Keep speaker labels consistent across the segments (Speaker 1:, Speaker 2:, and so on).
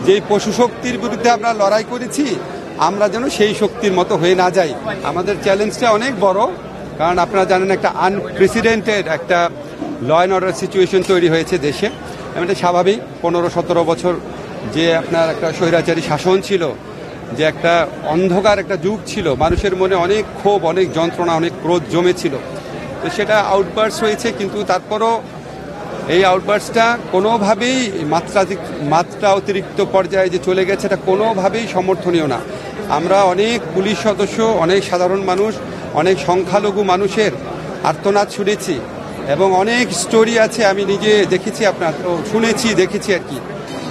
Speaker 1: যেই পশু শক্তির বিরুদ্ধে আমরা লড়াই করেছি আমরা যেন সেই শক্তির মতো হয়ে না যাই। আমাদের চ্যালেঞ্জটা অনেক বড়, কারণ আপনারা জানেন একটা আনপ্রেসিডেন্টেড একটা ল অ্যান্ড অর্ডার সিচুয়েশন তৈরি হয়েছে দেশে। এটা স্বাভাবিক। 15-17 বছর যে আপনার একটা স্বৈরাচারী শাসন ছিল, যে একটা অন্ধকার একটা যুগ ছিল, মানুষের মনে অনেক ক্ষোভ, অনেক যন্ত্রণা, অনেক ক্রোধ জমেছিল। তো সেটা আউটবার্স্ট হয়েছে, কিন্তু তারপরও এই আউটবার্স্টটা কোনোভাবেই মাত্রা অতিরিক্ত পর্যায়ে যে চলে গেছে এটা কোনোভাবেই সমর্থনীয় না। আমরা অনেক পুলিশ সদস্য, অনেক সাধারণ মানুষ, অনেক সংখ্যালঘু মানুষের আর্তনাদ শুনেছি এবং অনেক স্টোরি আছে, আমি নিজে দেখেছি, আপনার শুনেছি, দেখেছি আর কি।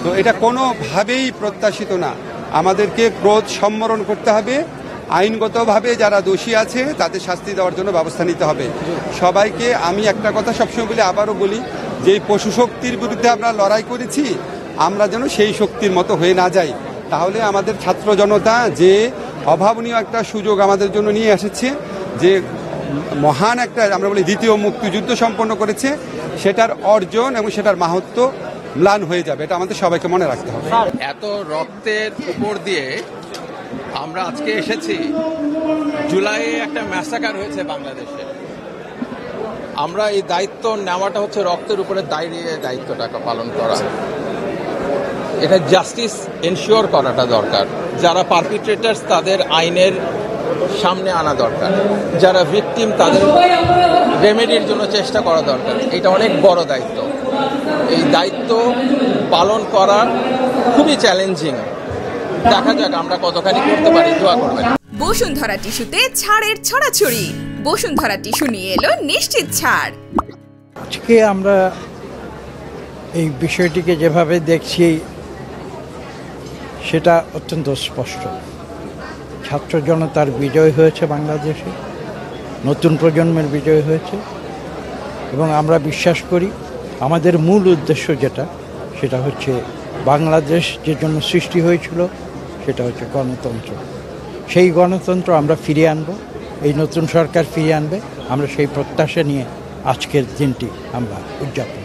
Speaker 1: তো এটা কোনোভাবেই প্রত্যাশিত না। আমাদেরকে ক্রোধ সম্বরণ করতে হবে, আইনগতভাবে যারা দোষী আছে তাদের শাস্তি দেওয়ার জন্য ব্যবস্থা নিতে হবে সবাইকে। আমি একটা কথা সবসময় বলি, আবারও বলি, যে পশু শক্তির বিরুদ্ধে আমরা লড়াই করেছি আমরা যেন সেই শক্তির মতো হয়ে না যাই। তাহলে আমাদের ছাত্র জনতা যে অভাবনীয় একটা সুযোগ আমাদের জন্য নিয়ে এসেছে, যে মহান একটা আমরা বলি দ্বিতীয় মুক্তিযুদ্ধ সম্পন্ন করেছে, সেটার অর্জন এবং সেটার মাহাত্ম্য ম্লান হয়ে যাবে। এটা আমাদের সবাইকে মনে রাখতে হবে।
Speaker 2: এত রক্তের উপর দিয়ে আমরা আজকে এসেছি। জুলাইয়ে একটা ম্যাসাকার হয়েছে বাংলাদেশে। আমরা এই দায়িত্ব নেওয়াটা হচ্ছে রক্তের উপরে দাঁড়িয়ে দায়িত্বটাকে পালন করা। এটা জাস্টিস এনশিওর করাটা দরকার। যারা পারপিট্রেটার্স তাদের আইনের সামনে আনা দরকার, যারা ভিকটিম তাদের রেমেডির জন্য চেষ্টা করা দরকার। এটা অনেক বড় দায়িত্ব। এই দায়িত্ব পালন করা খুবই চ্যালেঞ্জিং। দেখা যাক আমরা কতখানি করতে পারি, দোয়া করবেন।
Speaker 3: বসুন্ধরা টিস্যুতে ছাড়ের ছড়াছড়ি। বসুন্ধরা টিস্যু নিয়ে এলো নিশ্চিত ছাড়।
Speaker 4: আজকে আমরা এই বিষয়টিকে যেভাবে দেখছি সেটা অত্যন্ত স্পষ্ট। ছাত্র জনতার বিজয় হয়েছে বাংলাদেশে, নতুন প্রজন্মের বিজয় হয়েছে, এবং আমরা বিশ্বাস করি আমাদের মূল উদ্দেশ্য সেটা হচ্ছে বাংলাদেশ যে জন্য সৃষ্টি হয়েছিল সেটা হচ্ছে গণতন্ত্র। সেই গণতন্ত্র আমরা ফিরিয়ে আনব, এই নতুন সরকার ফিরিয়ে আনবে। আমরা সেই প্রত্যাশা নিয়ে আজকের দিনটি আমরা উদযাপন